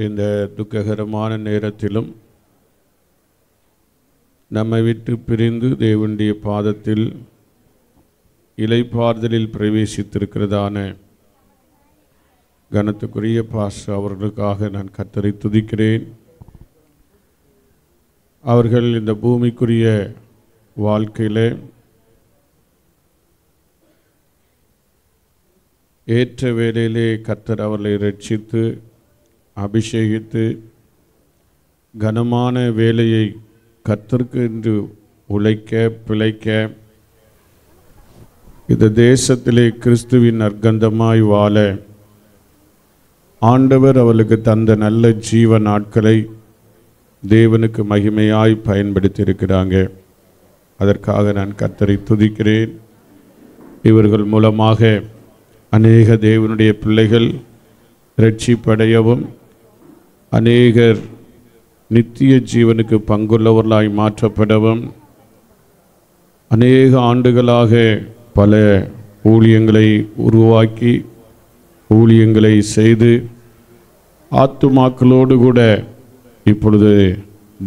இந்த துக்ககரமான நேரத்திலும் நம்மை விட்டு பிரிந்து தேவனுடைய பாதத்தில் இளைப்பாறுதலில் பிரவேசித்திருக்கிறதான கனத்துக்குரிய பாஸ்டர் அவர்களுக்காக நான் கர்த்தரை துதிக்கிறேன். அவர்கள் இந்த பூமிக்குரிய வாழ்க்கையில் ஏற்ற வேளையிலே கர்த்தர் அவர்களை ரட்சித்து அபிஷேகித்து கனமான வேலையை கர்த்தருக்கு என்று உழைக்க பிழைக்க இந்த தேசத்திலே கிறிஸ்துவின் நற்கந்தமாய் வாழ ஆண்டவர் அவளுக்கு தந்த நல்ல ஜீவ நாட்களை தேவனுக்கு மகிமையாய் பயன்படுத்தியிருக்கிறாங்க. அதற்காக நான் கர்த்தரை துதிக்கிறேன். இவர்கள் மூலமாக அநேக தேவனுடைய பிள்ளைகள் இரட்சிப்படையவும் அநேகர் நித்திய ஜீவனுக்கு பங்குள்ளவர்களாய் மாற்றப்படவும் அநேக ஆண்டுகளாக பல ஊழியங்களை உருவாக்கி ஊழியங்களை செய்து ஆத்துமாக்களோடு கூட இப்பொழுது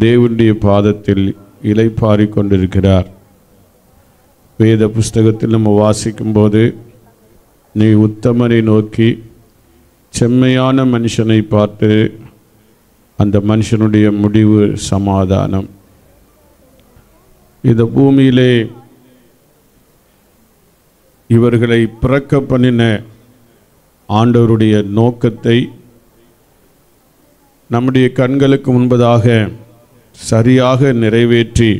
தேவனுடைய பாதத்தில் இளைப்பாறி கொண்டிருக்கிறார். வேத புஸ்தகத்தில் நம்ம வாசிக்கும்போது, நீ உத்தமனை நோக்கி செம்மையான மனுஷனை பார்த்து அந்த மனுஷனுடைய முடிவு சமாதானம். இந்த பூமியிலே இவர்களை பிறக்க பண்ணின ஆண்டவருடைய நோக்கத்தை நம்முடைய கண்களுக்கு முன்பதாக சரியாக நிறைவேற்றி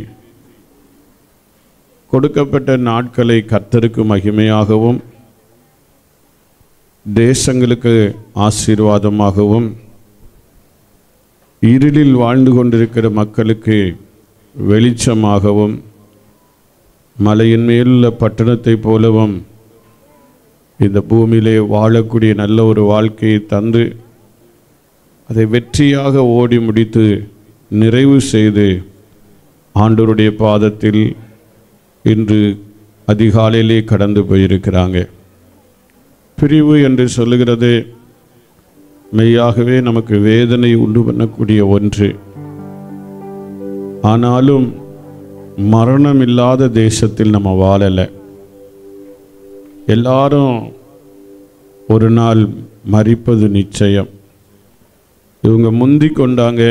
கொடுக்கப்பட்ட நாட்களை கர்த்தருக்கு மகிமையாகவும் தேசங்களுக்கு ஆசீர்வாதமாகவும் இருளில் வாழ்ந்து கொண்டிருக்கிற மக்களுக்கு வெளிச்சமாகவும் மலையின் மேலுள்ள பட்டணத்தை போலவும் இந்த பூமியிலே வாழக்கூடிய நல்ல ஒரு வாழ்க்கையை தந்து அதை வெற்றியாக ஓடி முடித்து நிறைவு செய்து ஆண்டவருடைய பாதத்தில் இன்று அதிகாலையிலே கடந்து போயிருக்கிறாங்க. பிரிவு என்று சொல்லுகிறது மெய்யாகவே நமக்கு வேதனை உண்டு பண்ணக்கூடிய ஒன்று. ஆனாலும் மரணம் இல்லாத தேசத்தில் நம்ம வாழலை. எல்லாரும் ஒரு நாள் மரிப்பது நிச்சயம். இவங்க முந்தி கொண்டாங்க,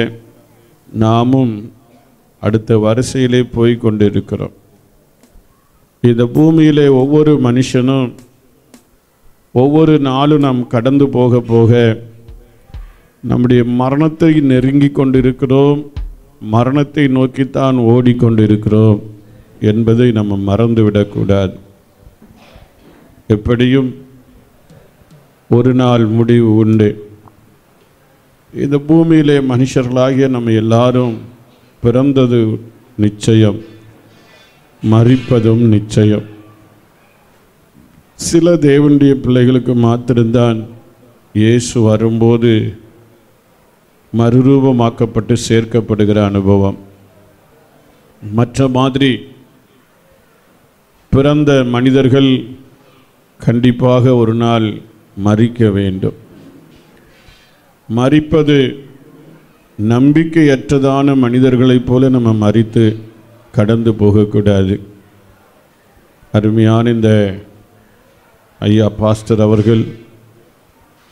நாமும் அடுத்த வரிசையிலே போய் கொண்டு இருக்கிறோம். இந்த பூமியிலே ஒவ்வொரு மனுஷனும் ஒவ்வொரு நாளும் நாம் கடந்து போக போக நம்முடைய மரணத்தை நெருங்கி கொண்டிருக்கிறோம், மரணத்தை நோக்கித்தான் ஓடிக்கொண்டிருக்கிறோம் என்பதை நம்ம மறந்துவிடக்கூடாது. எப்படியும் ஒரு நாள் முடிவு உண்டு. இந்த பூமியிலே மனுஷர்களாகிய நம்ம எல்லாரும் பிறந்தது நிச்சயம், மரிப்பதும் நிச்சயம். சில தேவனுடைய பிள்ளைகளுக்கு மாத்திரம்தான் இயேசு வரும்போது மறுரூபமாக்கப்பட்டு சேர்க்கப்படுகிற அனுபவம். மற்ற மாதிரி பிறந்த மனிதர்கள் கண்டிப்பாக ஒரு நாள் மரிக்க வேண்டும். மரிப்பது நம்பிக்கையற்றதான மனிதர்களைப் போல நம்ம மரித்து கடந்து போகக்கூடாது. அருமையான இந்த ஐயா பாஸ்டர் அவர்கள்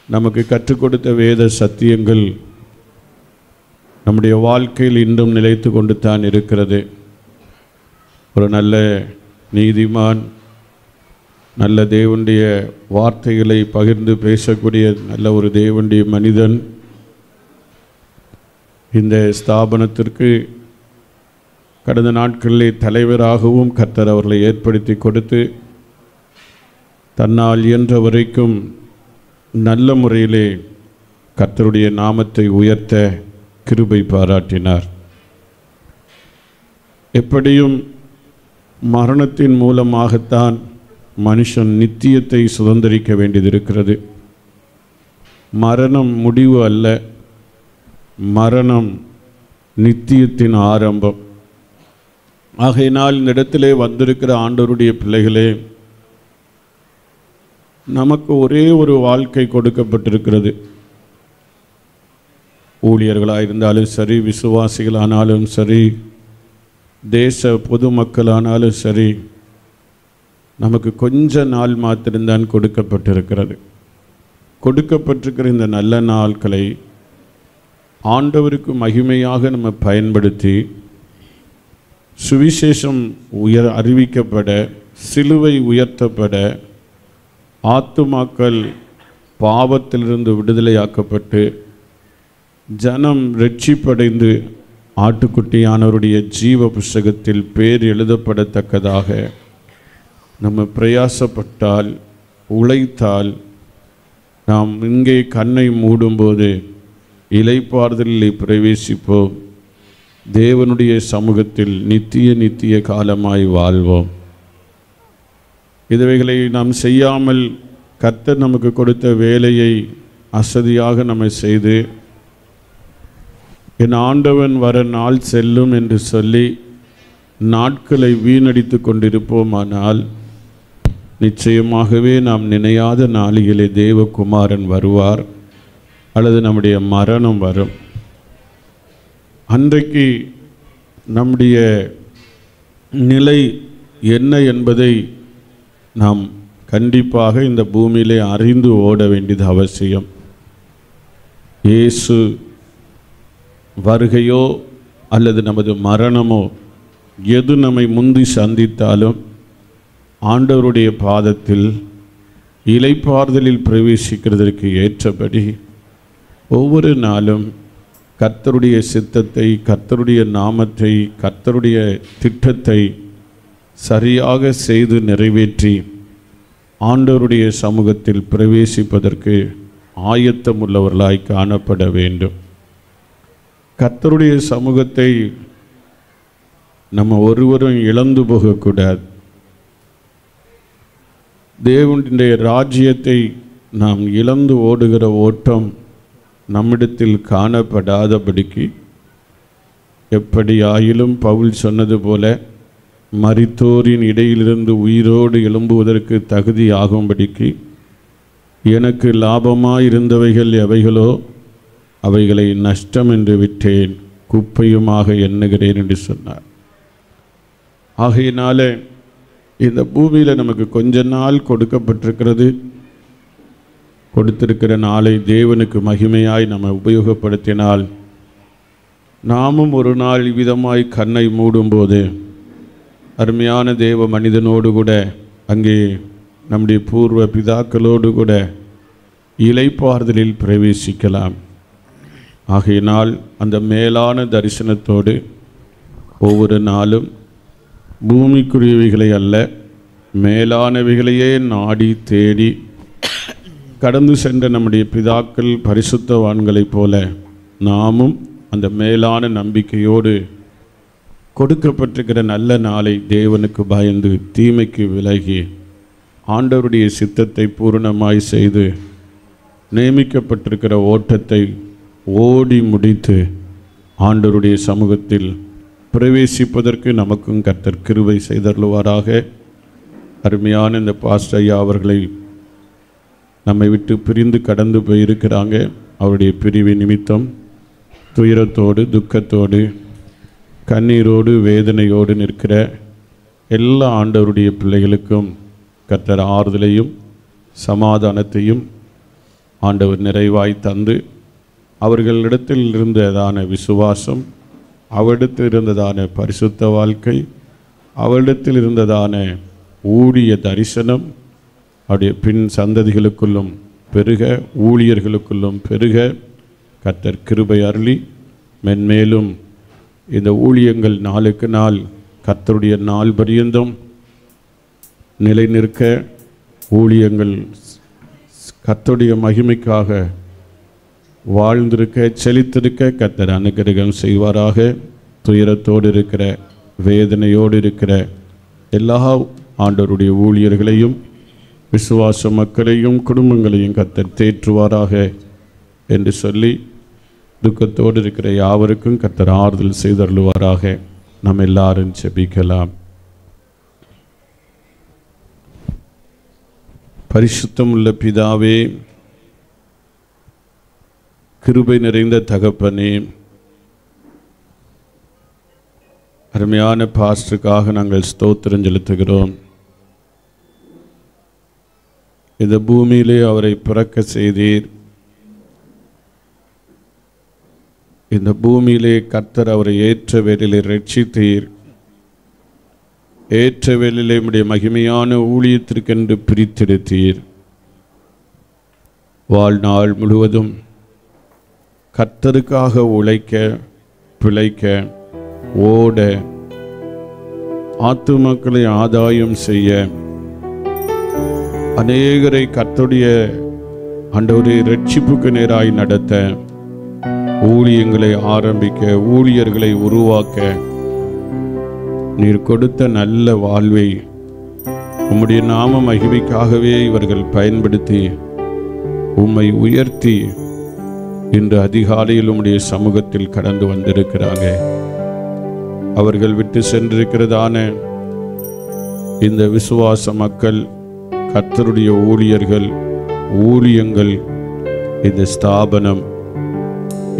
நமக்கு கற்றுக் கொடுத்த வேத சத்தியங்கள் நம்முடைய வாழ்க்கையில் இன்றும் நிலைத்து கொண்டு தான் இருக்கிறது. ஒரு நல்ல நீதிமான், நல்ல தேவனுடைய வார்த்தைகளை பகிர்ந்து பேசக்கூடிய நல்ல ஒரு தேவனுடைய மனிதன். இந்த ஸ்தாபனத்திற்கு கடந்த நாட்களிலே தலைவராகவும் கர்த்தர் அவர்களை ஏற்படுத்தி கொடுத்து தன்னால் இயன்ற வரைக்கும் நல்ல முறையிலே கர்த்தருடைய நாமத்தை உயர்த்த கிருபை பாராட்டினார். எப்படியும் மரணத்தின் மூலமாகத்தான் மனுஷன் நித்தியத்தை சுதந்திரிக்க வேண்டியது இருக்கிறது. மரணம் முடிவு அல்ல, மரணம் நித்தியத்தின் ஆரம்பம். ஆகையினால் இந்த இடத்திலே வந்திருக்கிற ஆண்டவருடைய பிள்ளைகளே, நமக்கு ஒரே ஒரு வாழ்க்கை கொடுக்கப்பட்டிருக்கிறது. ஊழியர்களாக இருந்தாலும் சரி, விசுவாசிகளானாலும் சரி, தேச பொதுமக்களானாலும் சரி, நமக்கு கொஞ்ச நாள் மாத்திரம்தான் கொடுக்கப்பட்டிருக்கிறது. கொடுக்கப்பட்டிருக்கிற இந்த நல்ல நாட்களை ஆண்டவருக்கு மகிமையாக நம்ம பயன்படுத்தி சுவிசேஷம் அறிவிக்கப்பட, சிலுவை உயர்த்தப்பட, ஆத்துமாக்கள் பாவத்திலிருந்து விடுதலையாக்கப்பட்டு ஜனம் ரட்சிப்படைந்து ஆட்டுக்குட்டியானவருடைய ஜீவ புஸ்தகத்தில் பேர் எழுதப்படத்தக்கதாக நம்ம பிரயாசப்பட்டால், உழைத்தால், நாம் இங்கே கண்ணை மூடும்போது இளைப்பாறுதலில் பிரவேசிப்போம். தேவனுடைய சமூகத்தில் நித்திய காலமாய் வாழ்வோம். இதுவைகளை நாம் செய்யாமல் கர்த்தர் நமக்கு கொடுத்த வேலையை அசதியாக நம்ம செய்து, என் ஆண்டவன் வர நாள் செல்லும் என்று சொல்லி நாட்களை வீணடித்து கொண்டிருப்போமானால் நிச்சயமாகவே நாம் நினையாத நாளிலே தேவகுமாரன் வருவார், அல்லது நம்முடைய மரணம் வரும். அன்றைக்கு நம்முடைய நிலை என்ன என்பதை நாம் கண்டிப்பாக இந்த பூமியிலே அறிந்து ஓட வேண்டியது அவசியம். இயேசு வருகையோ அல்லது நமது மரணமோ எது நம்மை முந்தி சந்தித்தாலும் ஆண்டவருடைய பாதத்தில் இளைப்பாறுதலில் பிரவேசிக்கிறதற்கு ஏற்றபடி ஒவ்வொரு நாளும் கர்த்தருடைய சித்தத்தை, கர்த்தருடைய நாமத்தை, கர்த்தருடைய திட்டத்தை சரியாக செய்து நிறைவேற்றி ஆண்டவருடைய சமூகத்தில் பிரவேசிப்பதற்கு ஆயத்தமுள்ளவர்களாய் காணப்பட வேண்டும். கர்த்தருடைய சமூகத்தை நம்ம ஒருவரும் இழந்து போகக்கூடாது. தேவனுடைய ராஜ்யத்தை நாம் இழந்து ஓடுகிற ஓட்டம் நம்மிடத்தில் காணப்படாதபடிக்கு எப்படியாயிலும் பவுல் சொன்னது போல மரித்தோரின் இடையிலிருந்து உயிரோடு எழும்புவதற்கு தகுதி ஆகும்படிக்கு எனக்கு லாபமாயிருந்தவைகள் எவைகளோ அவைகளை நஷ்டம் என்று விட்டேன், குப்பையுமாக எண்ணுகிறேன் என்று சொன்னார். ஆகையினால இந்த பூமியில் நமக்கு கொஞ்ச நாள் கொடுக்கப்பட்டிருக்கிறது. கொடுத்திருக்கிற நாளை தேவனுக்கு மகிமையாய் நம்ம உபயோகப்படுத்தினால் நாமும் ஒரு நாள் விதமாய் கண்ணை மூடும்போது அருமையான தேவ மனிதனோடு கூட அங்கே நம்முடைய பூர்வ பிதாக்களோடு கூட இளைப்பாறுதலில் பிரவேசிக்கலாம். ஆகையினால் அந்த மேலான தரிசனத்தோடு ஒவ்வொரு நாளும் பூமிக்குரியவைகளை அல்ல, மேலானவைகளையே நாடி தேடி கடந்து சென்ற நம்முடைய பிதாக்கள் பரிசுத்தவான்களைப் போல நாமும் அந்த மேலான நம்பிக்கையோடு கொடுக்கப்பட்டிருக்கிற நல்ல நாளை தேவனுக்கு பயந்து தீமைக்கு விலகி ஆண்டவருடைய சித்தத்தை பூரணமாய் செய்து நியமிக்கப்பட்டிருக்கிற ஓட்டத்தை ஓடி முடித்து ஆண்டவருடைய சமூகத்தில் பிரவேசிப்பதற்கு நமக்கும் கர்த்தர் கிருபை செய்தருளுவாராக. அருமையான இந்த பாஸ்டர் ஐயா அவர்களை நம்மை விட்டு பிரிந்து கடந்து போயிருக்கிறாங்க. அவருடைய பிரிவு நிமித்தம் துயரத்தோடு, துக்கத்தோடு, கண்ணீரோடு, வேதனையோடு நிற்கிற எல்லா ஆண்டவருடைய பிள்ளைகளுக்கும் கர்த்தர் ஆறுதலையும் சமாதானத்தையும் ஆண்டவர் நிறைவாய் தந்து அவர்களிடத்தில் இருந்ததான விசுவாசம், அவரிடத்தில் இருந்ததான பரிசுத்த வாழ்க்கை, அவரிடத்தில் இருந்ததான ஊழிய தரிசனம் அவருடைய பின் சந்ததிகளுக்குள்ளும் பெருக, ஊழியர்களுக்குள்ளும் பெருக கர்த்தர் கிருபை அருளி மென்மேலும் இந்த ஊழியங்கள் நாளுக்கு நாள் கர்த்தருடைய நாள் பரியந்தம் நிலை நிற்க, ஊழியங்கள் கர்த்தருடைய மகிமைக்காக வாழ்ந்திருக்க, செழித்திருக்க கர்த்தர் அனுக்கிரகம் செய்வாராக. துயரத்தோடு இருக்கிற, வேதனையோடு இருக்கிற எல்லா ஆண்டவருடைய ஊழியர்களையும் விசுவாச மக்களையும் குடும்பங்களையும் கர்த்தர் தேற்றுவாராக என்று சொல்லி துக்கத்தோடு இருக்கிற யாவருக்கும் கர்த்தர் ஆறுதல் செய்தருளுவாராக. நாம் எல்லாரும் ஜெபிக்கலாம். பரிசுத்தமுள்ள பிதாவே, கிருபை நிறைந்த தகப்பனே, அருமையான பாஸ்டருக்காக நாங்கள் ஸ்தோத்திரம் செலுத்துகிறோம். இந்த பூமியிலே அவரை பிறக்க செய்தீர். இந்த பூமியிலே கர்த்தர் அவரை ஏற்ற வேளையிலே ரட்சித்தீர். ஏற்ற வேளையிலே உம்முடைய மகிமையான ஊழியத்திற்கென்று பிரித்தெடுத்தீர். வாழ்நாள் முழுவதும் கர்த்தருக்காக உழைக்க, பிழைக்க, ஓட, ஆத்துமக்களை ஆதாயம் செய்ய, அநேகரை கர்த்தருடைய ஆண்டவரே ரட்சிப்புக்கு நேராய் நடத்த, ஊழியங்களை ஆரம்பிக்க, ஊழியர்களை உருவாக்க நீர் கொடுத்த நல்ல வாழ்வை உம்முடைய நாம மகிமைக்காகவே இவர்கள் பயன்படுத்தி உம்மை உயர்த்தி இன்று அதிகாலையில் உம்முடைய சமூகத்தில் கடந்து வந்திருக்கிறாங்க. அவர்கள் விட்டு சென்றிருக்கிறதான இந்த விசுவாச மக்கள், கர்த்தருடைய ஊழியர்கள், ஊழியங்கள், இந்த ஸ்தாபனம்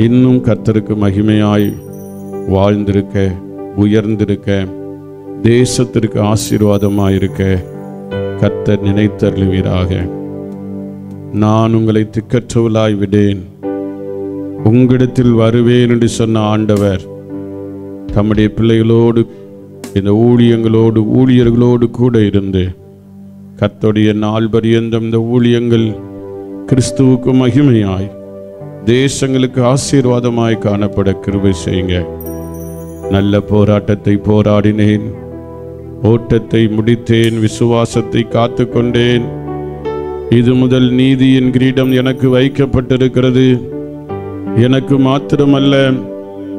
இன்னும் கர்த்தருக்கு மகிமையாய் வாழ்ந்திருக்க, உயர்ந்திருக்க, தேசத்திற்கு ஆசீர்வாதமாயிருக்க கர்த்தர் நினைத்தருளுவீராக. நான் உங்களை திக்கற்றவளாய் விடேன், உங்களிடத்தில் வருவேன் என்று சொன்ன ஆண்டவர் தம்முடைய பிள்ளைகளோடு, இந்த ஊழியங்களோடு, ஊழியர்களோடு கூட இருந்து கர்த்தருடைய நாள் பரியந்தம் இந்த ஊழியங்கள் கிறிஸ்துவுக்கு மகிமையாய், தேசங்களுக்கு ஆசீர்வாதமாய் காணப்பட கிருபை செய்யுங்க. நல்ல போராட்டத்தை போராடினேன், ஓட்டத்தை முடித்தேன், விசுவாசத்தை காத்து கொண்டேன். இது முதல் நீதியின் கிரீடம் எனக்கு வைக்கப்பட்டிருக்கிறது. எனக்கு மாத்திரமல்ல,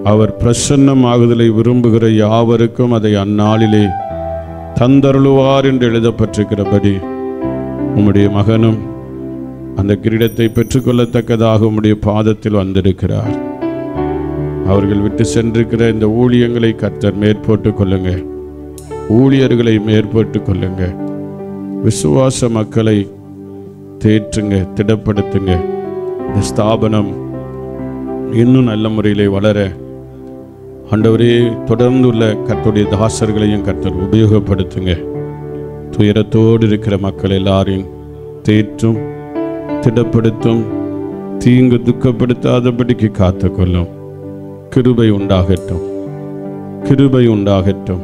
அவர் பிரசன்னமாகுதலை விரும்புகிற யாவருக்கும் அதை அந்நாளிலே தந்தருளுவார் என்று எழுதப்பட்டிருக்கிறபடி உம்முடைய மகனும் அந்த கிரீடத்தை பெற்றுக்கொள்ளத்தக்கதாக உம்முடைய பாதத்தில் வந்திருக்கிறார். அவர்கள் விட்டு சென்றிருக்கிற இந்த ஊழியங்களை கர்த்தர் மேற்போட்டு கொள்ளுங்க, ஊழியர்களை மேற்போட்டு கொள்ளுங்க, விசுவாச மக்களை தேற்றுங்க, திடப்படுத்துங்க. இந்த ஸ்தாபனம் இன்னும் நல்ல முறையிலே வளர ஆண்டவரே தொடர்ந்துள்ள கர்த்தருடைய தாசர்களையும் கர்த்தர் உபயோகப்படுத்துங்க. துயரத்தோடு இருக்கிற மக்கள் எல்லாரையும் தேற்றும், திடப்படுத்தும், தீங்கு துக்கப்படுத்தாதபடிக்கு காத்துக்கொள்ளும். கிருபை உண்டாகட்டும், கிருபை உண்டாகட்டும்.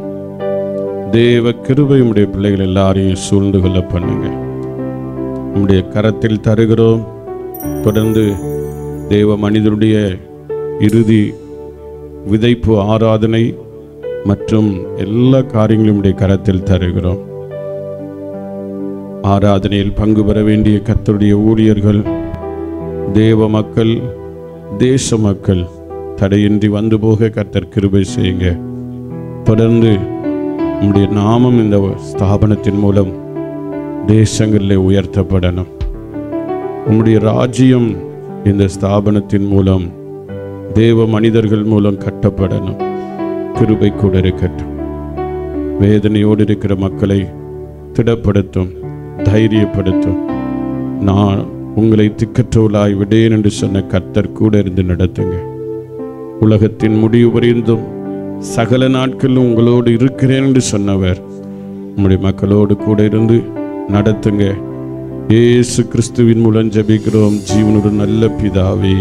தேவ கிருபை உடைய பிள்ளைகள் எல்லாரையும் சூழ்ந்து கொள்ள பண்ணுங்க. உம்முடைய கரத்தில் தருகிறோம். தொடர்ந்து தேவ மனிதனுடைய இறுதி விதைப்பு ஆராதனை மற்றும் எல்லா காரியங்களும் உடைய கரத்தில் தருகிறோம். ஆராதனையில் பங்கு பெற வேண்டிய கர்த்தருடைய ஊழியர்கள், தேவ மக்கள், தேச மக்கள் தடையின்றி வந்து போக கர்த்தர் கிருபை செய்யுங்க. தொடர்ந்து உம்முடைய நாமம் இந்த ஸ்தாபனத்தின் மூலம் தேசங்களில் உயர்த்தப்படணும். உம்முடைய ராஜ்யம் இந்த ஸ்தாபனத்தின் மூலம், தேவ மனிதர்கள் மூலம் கட்டப்படணும். கிருபை கூட இருக்கட்டும். வேதனையோடு இருக்கிற மக்களை திடப்படுத்தும், தைரியப்படுத்தும். நான் உங்களை திக்கற்றவளாய் விடேன் என்று சொன்ன கர்த்தர் கூட இருந்து நடத்துங்க. உலகத்தின் முடிவு வரைந்தும் சகல நாட்களும் உங்களோடு இருக்கிறேன் என்று சொன்னவர் உம்முடைய மக்களோடு கூட இருந்து நடத்துங்க. இயேசு கிறிஸ்துவின் மூலம் ஜெபிக்கிறோம் ஜீவனுடன் நல்ல பிதாவே.